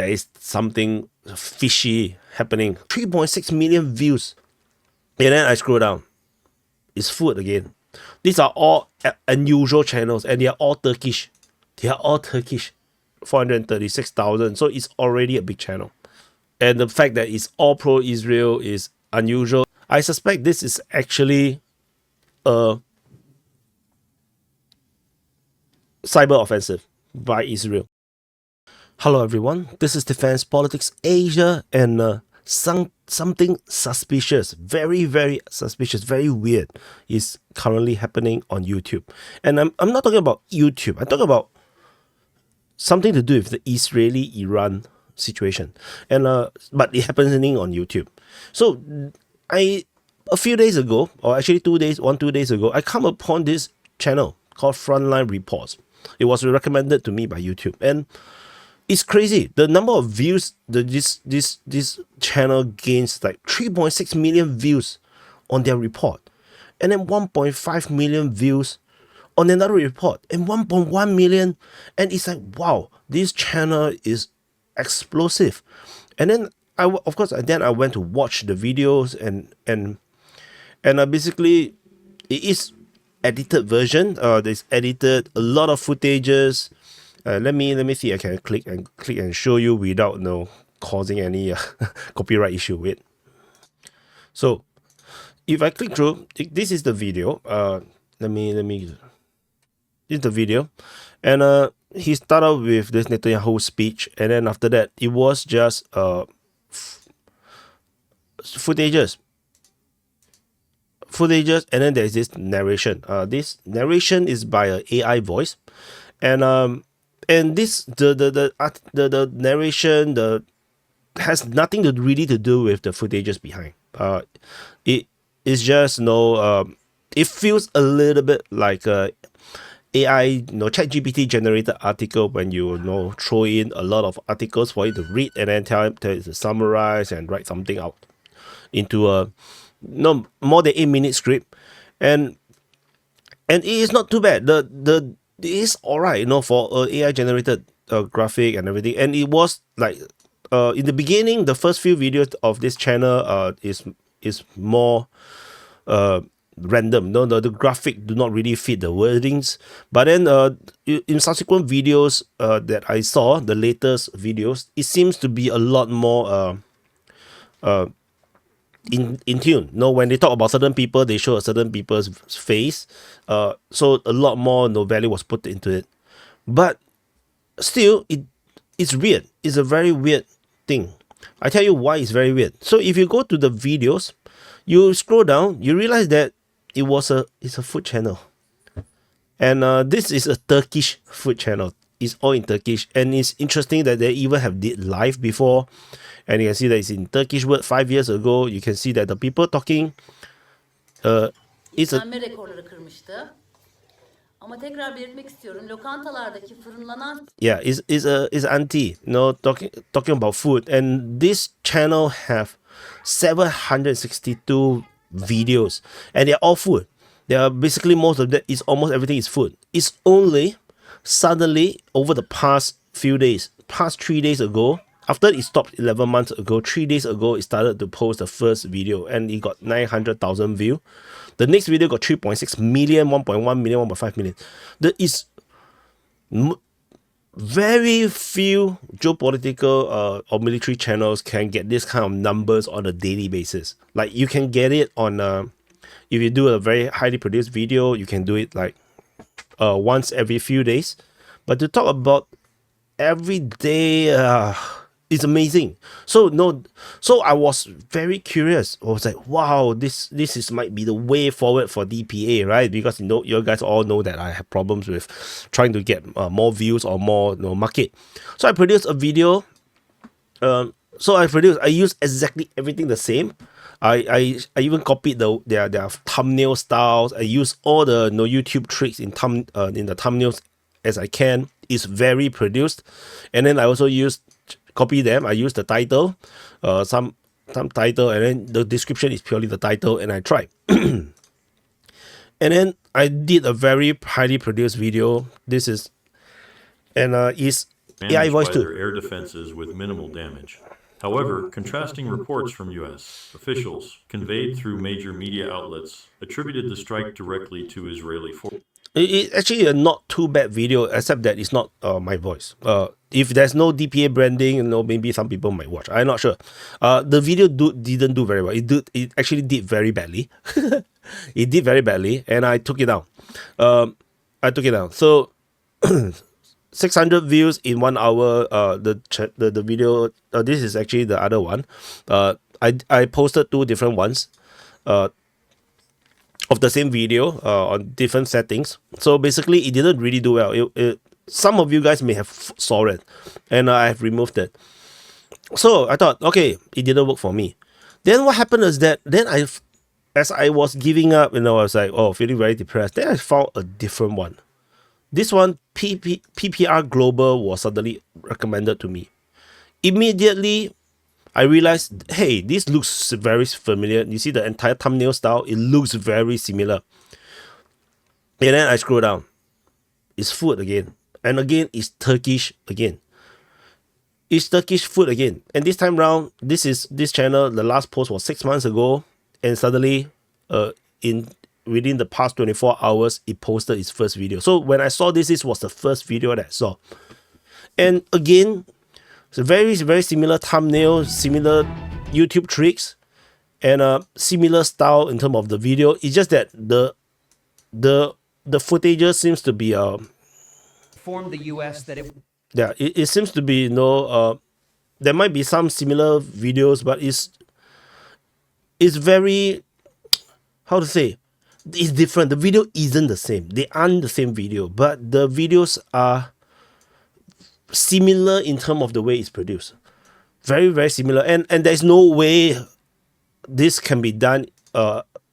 there is something fishy happening. 3.6 million views. And then I scroll down. It's food again. These are all unusual channels and they are all Turkish. They are all Turkish. 436,000. So it's already a big channel. And the fact that it's all pro-Israel is unusual. I suspect this is actually a cyber offensive by Israel. Hello everyone, this is Defense Politics Asia, and something suspicious, very suspicious, very weird is currently happening on YouTube. And I'm not talking about YouTube, I'm talking about something to do with the Israeli-Iran situation. And but it happening on YouTube. So a few days ago, or actually 2 days ago, I come upon this channel called Frontline Reports. It was recommended to me by YouTube, and it's crazy. The number of views this channel gains, like 3.6 million views on their report, and then 1.5 million views on another report, and 1.1 million, and it's like, wow, this channel is explosive. And then I went to watch the videos, and basically it is edited version. There's edited a lot of footages. Let me see. I can click and show you without causing any copyright issue. Wait. So if I click through, this is the video. Let me. This is the video, and he started with this Netanyahu speech, and then after that it was just footages, and then there's this narration. This narration is by an AI voice, and this the narration has nothing to do with the footages behind. It is just it feels a little bit like a AI, ChatGPT generated article when you throw in a lot of articles for it to read and then tell it to summarize and write something out into a more than 8-minute script, and it is not too bad. It is alright, for AI generated graphic and everything. And it was like in the beginning, the first few videos of this channel is more random. The graphic do not really fit the wordings. But then in subsequent videos that I saw, the latest videos, it seems to be a lot more in tune. When they talk about certain people, they show a certain people's face. So a lot more value was put into it. But still, it's weird. It's a very weird thing. I tell you why it's very weird. So if you go to the videos, you scroll down, you realize that it's a food channel. And this is a Turkish food channel. It's all in Turkish, and it's interesting that they even have did live before, and you can see that it's in Turkish word 5 years ago. You can see that the people talking rekorları kırmıştı. Ama tekrar belirtmek istiyorum. Lokantalardaki fırınlanan is auntie, talking about food, and this channel have 762 videos, and they're all food. They are basically almost everything is food. It's only suddenly over the past 3 days ago, after it stopped 11 months ago, 3 days ago, it started to post the first video, and it got 900,000 views. The next video got 3.6 million, 1.1 million, 1.5 million. There is very few geopolitical or military channels can get this kind of numbers on a daily basis. Like, you can get it on if you do a very highly produced video, you can do it like once every few days. But to talk about every day, it's amazing. So I was very curious. I was like, wow, this might be the way forward for DPA, right? Because you guys all know that I have problems with trying to get more views or more market. So I produced a video. I used exactly everything the same. I even copied their thumbnail styles. I used all the YouTube tricks in the thumbnails as I can. It's very produced, and then I also copy them. I use the title, some title, and then the description is purely the title, and I try. And then I did a very highly produced video. This is, and AI voice by too. their air defenses with minimal damage. However, contrasting reports from U.S. officials conveyed through major media outlets attributed the strike directly to Israeli forces. It's actually a not too bad video, except that it's not my voice. If there's no DPA branding, maybe some people might watch. I'm not sure. The video didn't do very well. It actually did very badly. It did very badly, and I took it down. So 600 views in 1 hour. The video. This is actually the other one. I posted 2 different ones. Of the same video on different settings. So basically, it didn't really do well. Some of you guys may have saw it, and I have removed it. So I thought, okay, it didn't work for me. Then what happened is that as I was giving up, I was like, oh, feeling very depressed. Then I found a different one. This one, PPR Global, was suddenly recommended to me. Immediately, I realized, hey, this looks very familiar. You see the entire thumbnail style, it looks very similar. And then I scroll down. It's food again. And again, it's Turkish again. It's Turkish food again. And this time round, this channel, the last post was 6 months ago. And suddenly, within the past 24 hours, it posted its first video. So when I saw this was the first video that I saw. And again, it's a very, very similar thumbnail, similar YouTube tricks, and a similar style in terms of the video. It's just that the footage seems to be informed the U.S. that it seems to be there might be some similar videos, but it's very, how to say, it's different. The video isn't the same. They aren't the same video, but the videos are similar in terms of the way it's produced. Very, very similar. And there's no way this can be done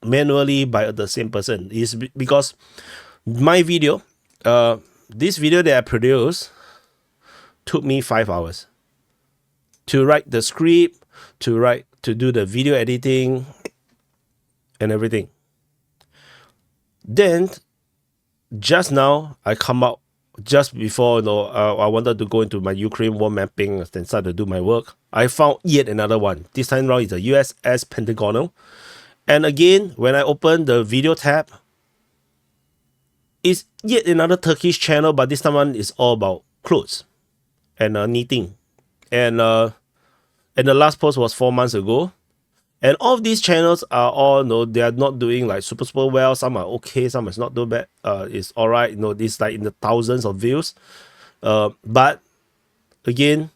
manually by the same person. It's because my video, this video that I produced, took me 5 hours to write the script, to do the video editing and everything. Then just now I come out just before I wanted to go into my Ukraine war mapping and start to do my work. I found yet another one. This time around is a USS Pentagonal. And again, when I open the video tab, it's yet another Turkish channel, but this time one is all about clothes and knitting. And the last post was 4 months ago. And all of these channels are all, they are not doing like super well. Some are okay, some is not too bad. It's all right. It's like in the thousands of views. But again,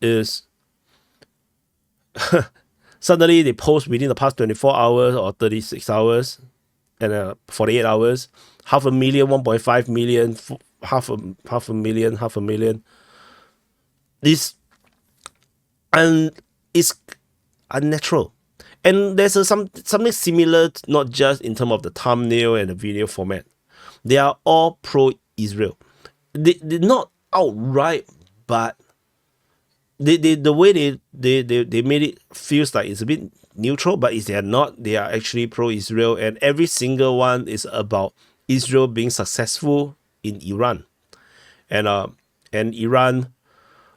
is suddenly they post within the past 24 hours or 36 hours and 48 hours, 500,000, 1.5 million, half a million. This, and it's unnatural. And there's something similar, not just in terms of the thumbnail and the video format. They are all pro-Israel. They're not outright, but the way they made it feels like it's a bit neutral, but they are not. They are actually pro-Israel, and every single one is about Israel being successful in Iran, and Iran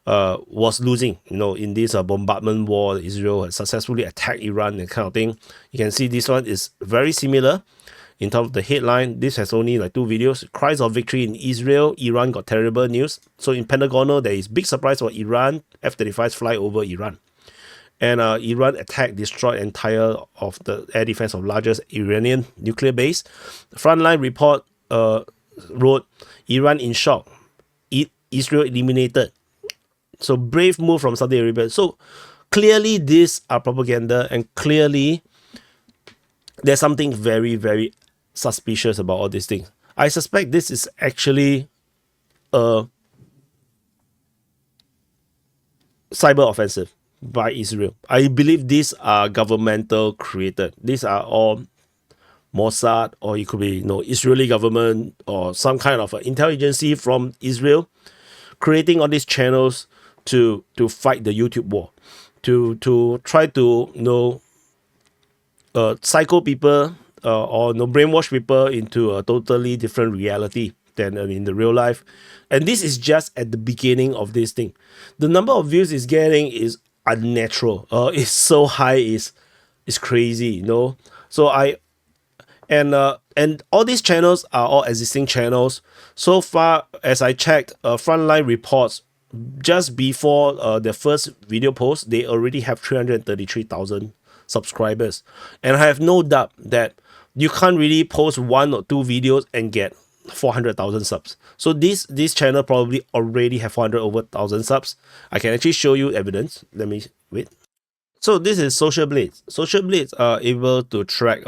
was losing, in this bombardment war. Israel had successfully attacked Iran and kind of thing. You can see this one is very similar in terms of the headline. This has only like 2 videos. Cries of victory in Israel. Iran got terrible news. So in Pentagonal, there is big surprise for Iran. F-35s fly over Iran. And Iran attacked, destroyed entire of the air defense of largest Iranian nuclear base. Frontline report wrote, Iran in shock. Israel eliminated. So brave move from Saudi Arabia. So clearly these are propaganda, and clearly there's something very, very suspicious about all these things. I suspect this is actually a cyber offensive by Israel. I believe these are governmental created. These are all Mossad, or it could be Israeli government or some kind of intelligence from Israel creating all these channels to fight the YouTube war, to try to psycho people or brainwash people into a totally different reality. than in the real life. And this is just at the beginning of this thing. The number of views it's getting is unnatural. It's so high, it's crazy, you know. So and all these channels are all existing channels. So far, as I checked, Frontline reports just before their first video post, they already have 333,000 subscribers. And I have no doubt that you can't really post 1 or 2 videos and get 400,000 subs. So this channel probably already have 400,000 subs. I can actually show you evidence. Let me wait. So this is Social Blades. Social Blades are able to track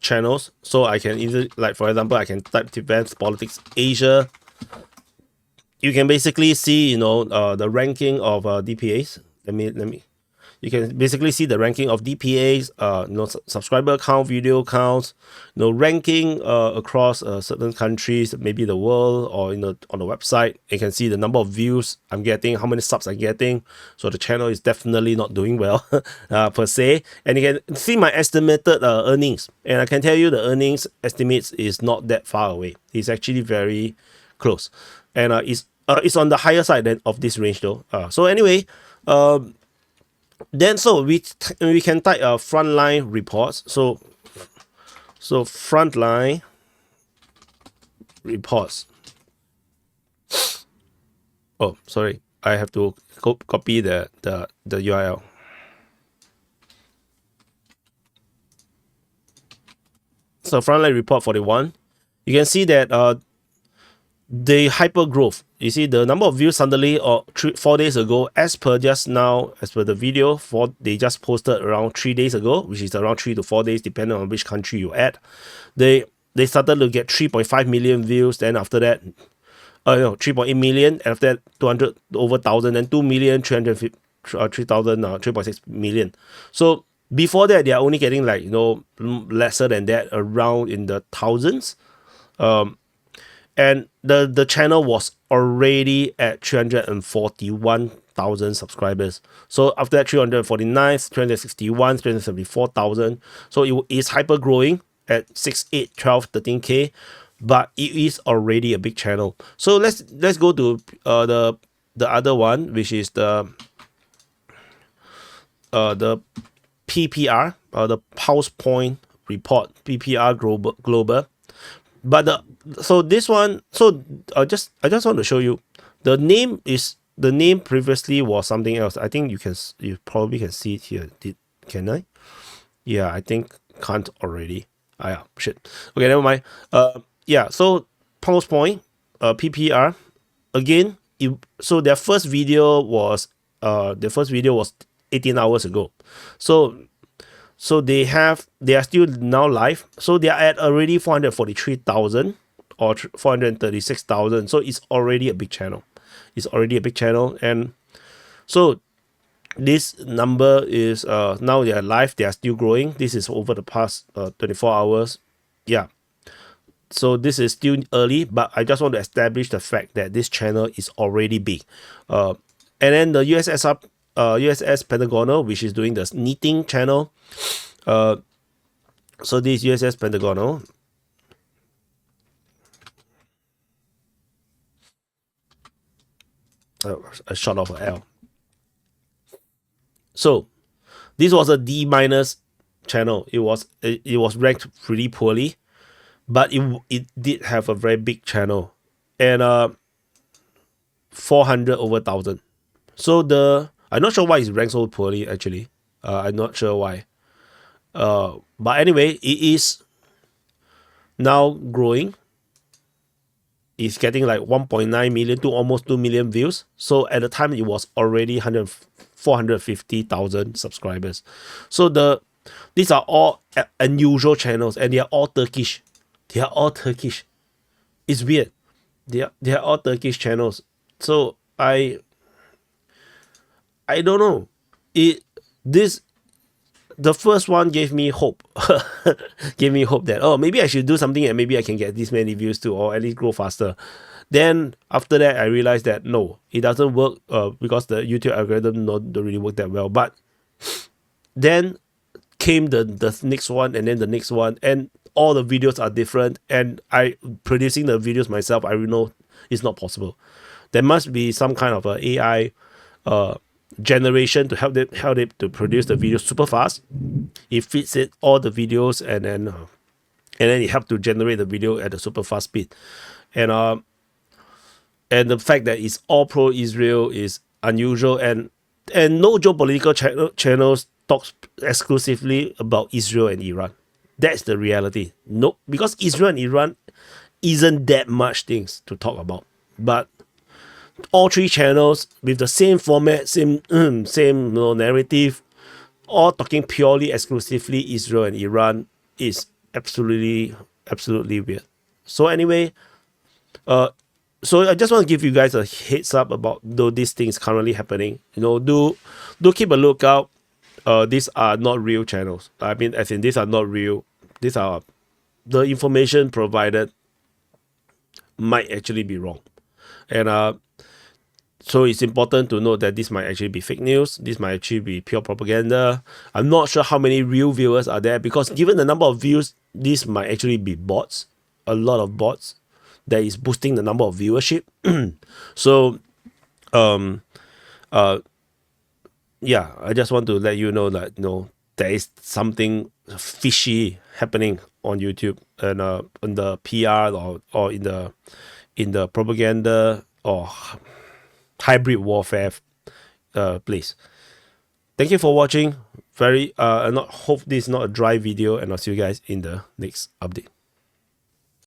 channels. So I can either, like for example, I can type Defense Politics Asia. You can basically see, you know, the ranking of DPAs. Let me. You can basically see the ranking of DPAs, you know, subscriber count, video counts, you know, ranking across certain countries, maybe the world, or on the website. You can see the number of views I'm getting, how many subs I'm getting. So the channel is definitely not doing well per se. And you can see my estimated earnings, and I can tell you the earnings estimates is not that far away. It's actually very close, and it's on the higher side of this range though. So anyway, then so we can type Frontline reports. So Frontline reports. Oh, sorry, I have to copy the URL. So Frontline report 41. You can see that the hyper growth. You see the number of views suddenly 4 days ago, as per the video, they just posted around 3 days ago, which is around 3 to 4 days, depending on which country you're at. They started to get 3.5 million views. Then after that, 3.8 million. And after that, 200 over 1,000, and 2 million, 3,000, 3.6 million. So before that, they are only getting like, you know, lesser than that, around in the thousands. And the channel was already at 341,000 subscribers. So after that, 349, 361, 374,000. So it is hyper growing at 6, 8, 12, 13K, but it is already a big channel. So let's go to the other one, which is the PPR, the Pulse Point Report, PPR Global. But so this one, so I just want to show you the name previously was something else. I think you probably can see it here. Can I? Yeah, I think can't already. Yeah, shit. Okay, never mind. Yeah. So Pulse Point, PPR, again. So their first video was 18 hours ago. So they are still now live. So they are at already 443,000 or 436,000. So it's already a big channel. And so this number is now they are live. They are still growing. This is over the past 24 hours. Yeah. So this is still early, but I just want to establish the fact that this channel is already big. And then the USS Pentagonal, which is doing the knitting channel. So this USS Pentagonal. A short of an L. So this was a D- channel. It was ranked pretty poorly, but it did have a very big channel, and 400 over 1,000. So I'm not sure why it's ranked so poorly actually. I'm not sure why. But anyway, it is now growing. It's getting like 1.9 million to almost 2 million views. So at the time, it was already 450,000 subscribers. So these are all unusual channels, and they are all Turkish. It's weird. They are all Turkish channels. So I don't know. The first one gave me hope. Gave me hope that, maybe I should do something and maybe I can get this many views too, or at least grow faster. Then after that, I realized that no, it doesn't work because the YouTube algorithm don't really work that well. But then came the next one, and then the next one, and all the videos are different, and I producing the videos myself, I know it's not possible. There must be some kind of a AI generation to help it to produce the video super fast. It fits it all the videos, and then it helps to generate the video at a super fast speed. And the fact that it's all pro-Israel is unusual, and no geopolitical channels talks exclusively about Israel and Iran. That's the reality. No, because Israel and Iran isn't that much things to talk about. But all three channels with the same format, same narrative, all talking purely exclusively Israel and Iran is absolutely weird. So anyway, so I just want to give you guys a heads up about these things currently happening. Do keep a lookout. These are not real channels. I mean, as in, these are not real. These are the information provided might actually be wrong, and so it's important to note that this might actually be fake news. This might actually be pure propaganda. I'm not sure how many real viewers are there, because given the number of views, this might actually be bots. A lot of bots that is boosting the number of viewership. So, yeah, I just want to let you know that there is something fishy happening on YouTube, and in the PR or in the propaganda or hybrid warfare place. Thank you for watching. I hope this is not a dry video, and I'll see you guys in the next update.